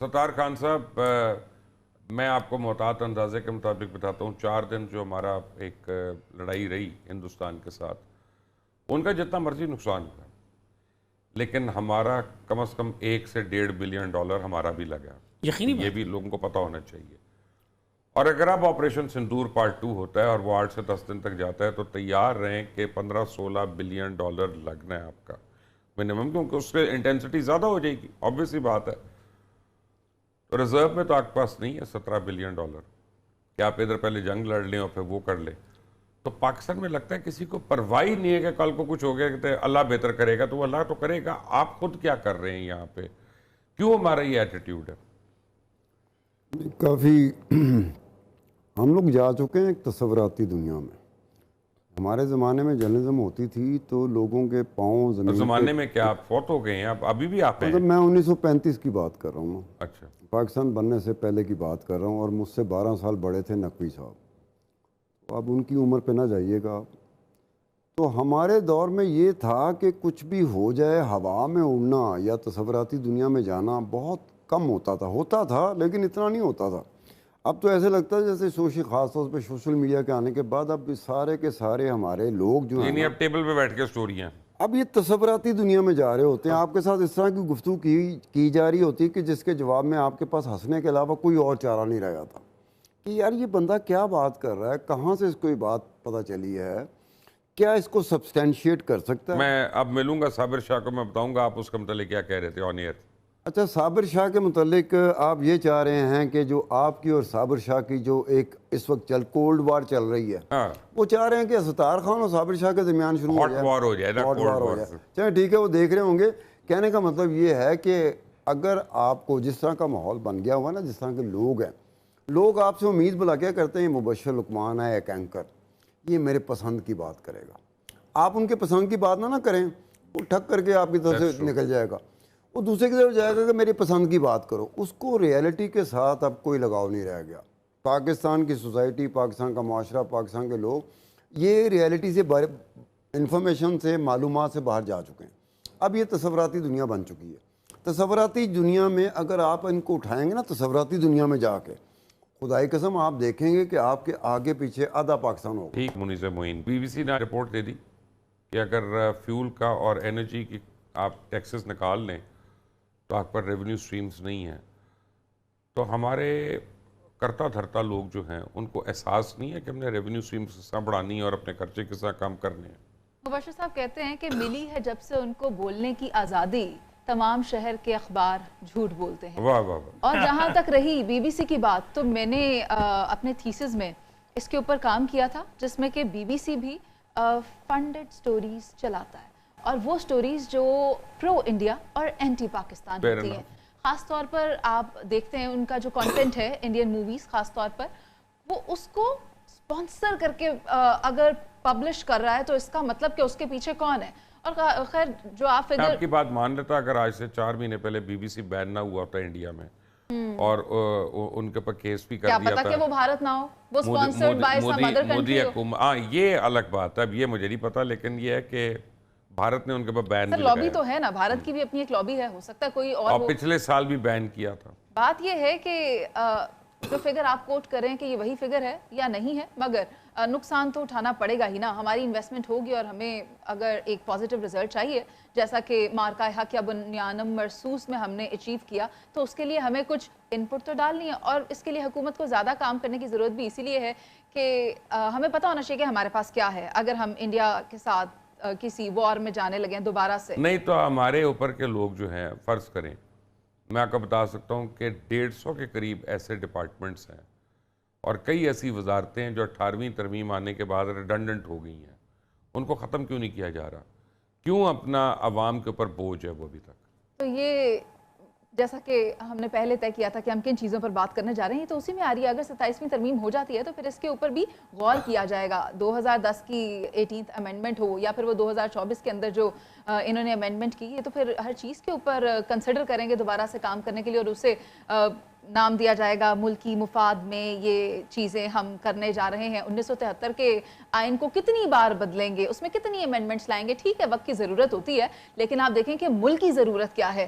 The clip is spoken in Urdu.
ستار خان صاحب، میں آپ کو محتاط اندازے کے مطابق بتاتا ہوں، 4 دن جو ہمارا ایک لڑائی رہی ہندوستان کے ساتھ، ان کا جتنا مرضی نقصان ہوا، لیکن ہمارا کم از کم 1 سے $1.5 بلین ہمارا بھی لگا. یہ بھی لوگوں کو پتہ ہونا چاہیے. اور اگر اب آپریشن سندور پارٹ 2 ہوتا ہے اور وہ 8 سے 10 دن تک جاتا ہے تو تیار رہیں کہ $15-16 بلین لگنا ہے آپ کا منیمم، کیونکہ اس سے انٹینسٹی زیادہ ہو جائے گی. آبویس سی بات ہے. تو ریزرو میں تو آپ کے پاس نہیں ہے $17 بلین کہ آپ ادھر پہلے جنگ لڑ لیں اور پھر وہ کر لیں. تو پاکستان میں لگتا ہے کسی کو پرواہ نہیں ہے کہ کل کو کچھ ہو گیا کہ اللہ بہتر کرے گا، تو وہ اللہ تو کرے گا. آپ خود کیا کر رہے ہیں یہاں پہ؟ کیوں ہمارا یہ ایٹیٹیوڈ ہے؟ کافی ہم لوگ جا چکے ہیں ایک تصوراتی دنیا میں. ہمارے زمانے میں جرنلزم ہوتی تھی تو لوگوں کے پاؤں زمین زمانے میں کیا آپ فوت ہو گئے ہیں؟ ابھی بھی آپ ہیں؟ مطلب میں 1935 کی بات کر رہا ہوں. اچھا. پاکستان بننے سے پہلے کی بات کر رہا ہوں، اور مجھ سے 12 سال بڑے تھے نقوی صاحب. تو اب ان کی عمر پہ نہ جائیے گا. تو ہمارے دور میں یہ تھا کہ کچھ بھی ہو جائے، ہوا میں اڑنا یا تصوراتی دنیا میں جانا بہت کم ہوتا تھا لیکن اتنا نہیں ہوتا تھا. اب تو ایسے لگتا ہے جیسے خاص طور پہ سوشل میڈیا کے آنے کے بعد اب سارے کے سارے ہمارے لوگ جو ہیں اب ٹیبل پہ بیٹھ کے سٹوری ہیں، اب یہ تصوراتی دنیا میں جا رہے ہوتے ہیں. آپ کے ساتھ اس طرح کی گفتگو کی جا رہی ہوتی ہے کہ جس کے جواب میں آپ کے پاس ہنسنے کے علاوہ کوئی اور چارہ نہیں رہ جاتا کہ یار یہ بندہ کیا بات کر رہا ہے، کہاں سے اس کو یہ بات پتہ چلی ہے، کیا اس کو سبسٹینشیٹ کر سکتا ہے. میں اب ملوں گا صابر شاہ کو، میں بتاؤں گا آپ اس کے متعلق کیا کہہ رہے تھے آن ایئر. اچھا، صابر شاہ کے متعلق آپ یہ چاہ رہے ہیں کہ جو آپ کی اور صابر شاہ کی جو ایک اس وقت کولڈ وار چل رہی ہے، وہ چاہ رہے ہیں کہ ستار خان اور صابر شاہ کے درمیان شروع ہو جائے، ہاٹ وار ہو جائے نا، کولڈ وار. چلیں ٹھیک ہے، وہ دیکھ رہے ہوں گے. کہنے کا مطلب یہ ہے کہ اگر آپ کو جس طرح کا ماحول بن گیا ہوا نا، جس طرح کے لوگ ہیں، لوگ آپ سے امید بلا کیا کرتے ہیں، مبشر لقمان ہے ایک اینکر، یہ میرے پسند کی بات کرے گا. آپ ان کے پسند کی بات نہ کریں، وہ ٹھک کر کے آپ کی طرف سے نکل جائے گا. وہ دوسرے کی طرف جائے گا کہ میری پسند کی بات کرو. اس کو ریئلٹی کے ساتھ اب کوئی لگاؤ نہیں رہ گیا. پاکستان کی سوسائٹی، پاکستان کا معاشرہ، پاکستان کے لوگ یہ ریئلٹی سے انفارمیشن سے، معلومات سے باہر جا چکے ہیں. اب یہ تصوراتی دنیا بن چکی ہے. تصوراتی دنیا میں اگر آپ ان کو اٹھائیں گے نا، تصوراتی دنیا میں جا کے، خدائی قسم آپ دیکھیں گے کہ آپ کے آگے پیچھے آدھا پاکستان ہوگا. ٹھیک. منیز معین، بی بی سی نے رپورٹ دے دی کہ اگر فیول کا اور انرجی کی آپ ٹیکسز نکال لیں تو آپ پر ریونیو سٹریمز نہیں ہیں. تو ہمارے کرتا دھرتا لوگ جو ہیں ان کو احساس نہیں ہے کہ ہم نے ریونیو سٹریمز کس طرح بڑھانی ہے اور اپنے خرچے کس طرح کم کرنے ہیں. مبشر صاحب کہتے ہیں کہ ملی ہے جب سے ان کو بولنے کی آزادی، تمام شہر کے اخبار جھوٹ بولتے ہیں. واہ واہ واہ. اور جہاں تک رہی بی بی سی کی بات، تو میں نے اپنے تھیسز میں اس کے اوپر کام کیا تھا، جس میں کہ بی بی سی بھی فنڈڈ سٹوریز چلاتا ہے، اور وہ سٹوریز جو پرو انڈیا اور اینٹی پاکستان ہوتی ہیں. خاص طور پر آپ دیکھتے ہیں ان کا جو کانٹینٹ ہے انڈین موویز خاص طور پر، وہ اس کو سپانسر کر کے اگر پبلش کر رہا ہے تو اس کا مطلب کہ اس کے پیچھے کون ہے. اور خیر جو آپ کی بات مان لیتا، اگر آج سے 4 مہینے پہلے بی بی سی بین نہ ہوا ہوتا انڈیا میں اور ان کے پر کیس بھی کر دیا تھا، کیا پتا کہ وہ بھارت نہ ہو، وہ sponsored by some other country ہو. ہاں یہ الگ بات ہے، اب یہ مجھے نہیں پتا، لیکن یہ ہے کہ بھارت نے ان کے پر بین بھی لابی تو ہے نا، بھارت کی بھی اپنی ایک لابی ہے، ہو سکتا ہے کوئی اور پچھلے سال بھی بین کیا تھا. بات یہ ہے کہ جو فگر آپ کوٹ کریں کہ یہ وہی فگر ہے یا نہیں ہے، مگر نقصان تو اٹھانا پڑے گا ہی نا. ہماری انویسٹمنٹ ہوگی اور ہمیں اگر ایک پازیٹیو رزلٹ چاہیے، جیسا کہ مارکہ حق یا بنیانم مرسوس میں ہم نے اچیو کیا، تو اس کے لیے ہمیں کچھ انپٹ تو ڈالنی ہے. اور اس کے لیے حکومت کو زیادہ کام کرنے کی ضرورت بھی اسی لیے ہے کہ ہمیں پتہ ہونا چاہیے کہ ہمارے پاس کیا ہے. اگر ہم انڈیا کے ساتھ کسی وار میں جانے لگیں دوبارہ سے، نہیں تو ہمارے اوپر کے لوگ جو ہیں، فرض کریں میں آپ کو بتا سکتا ہوں کہ 150 کے قریب ایسے ڈپارٹمنٹس ہیں اور کئی ایسی وزارتیں ہیں جو 18ویں ترمیم آنے کے بعد ریڈنڈنٹ ہو گئی ہیں. ان کو ختم کیوں نہیں کیا جا رہا؟ کیوں اپنا عوام کے اوپر بوجھ ہے وہ ابھی تک؟ تو یہ جیسا کہ ہم نے پہلے طے کیا تھا کہ ہم کن چیزوں پر بات کرنے جا رہے ہیں، تو اسی میں آ رہی ہے. اگر 27ویں ترمیم ہو جاتی ہے تو پھر اس کے اوپر بھی غور کیا جائے گا. 2010 کی 18th امینڈمنٹ ہو یا پھر وہ 2024 کے اندر جو انہوں نے امینڈمنٹ کی ہے، تو پھر ہر چیز کے اوپر کنسیڈر کریں گے دوبارہ سے کام کرنے کے لیے، اور اسے نام دیا جائے گا ملکی مفاد میں یہ چیزیں ہم کرنے جا رہے ہیں. 1973 کے آئین کو کتنی بار بدلیں گے، اس میں کتنی امینڈمنٹس لائیں گے. ٹھیک ہے، وقت کی ضرورت ہوتی ہے، لیکن آپ دیکھیں کہ ملک کی ضرورت کیا ہے.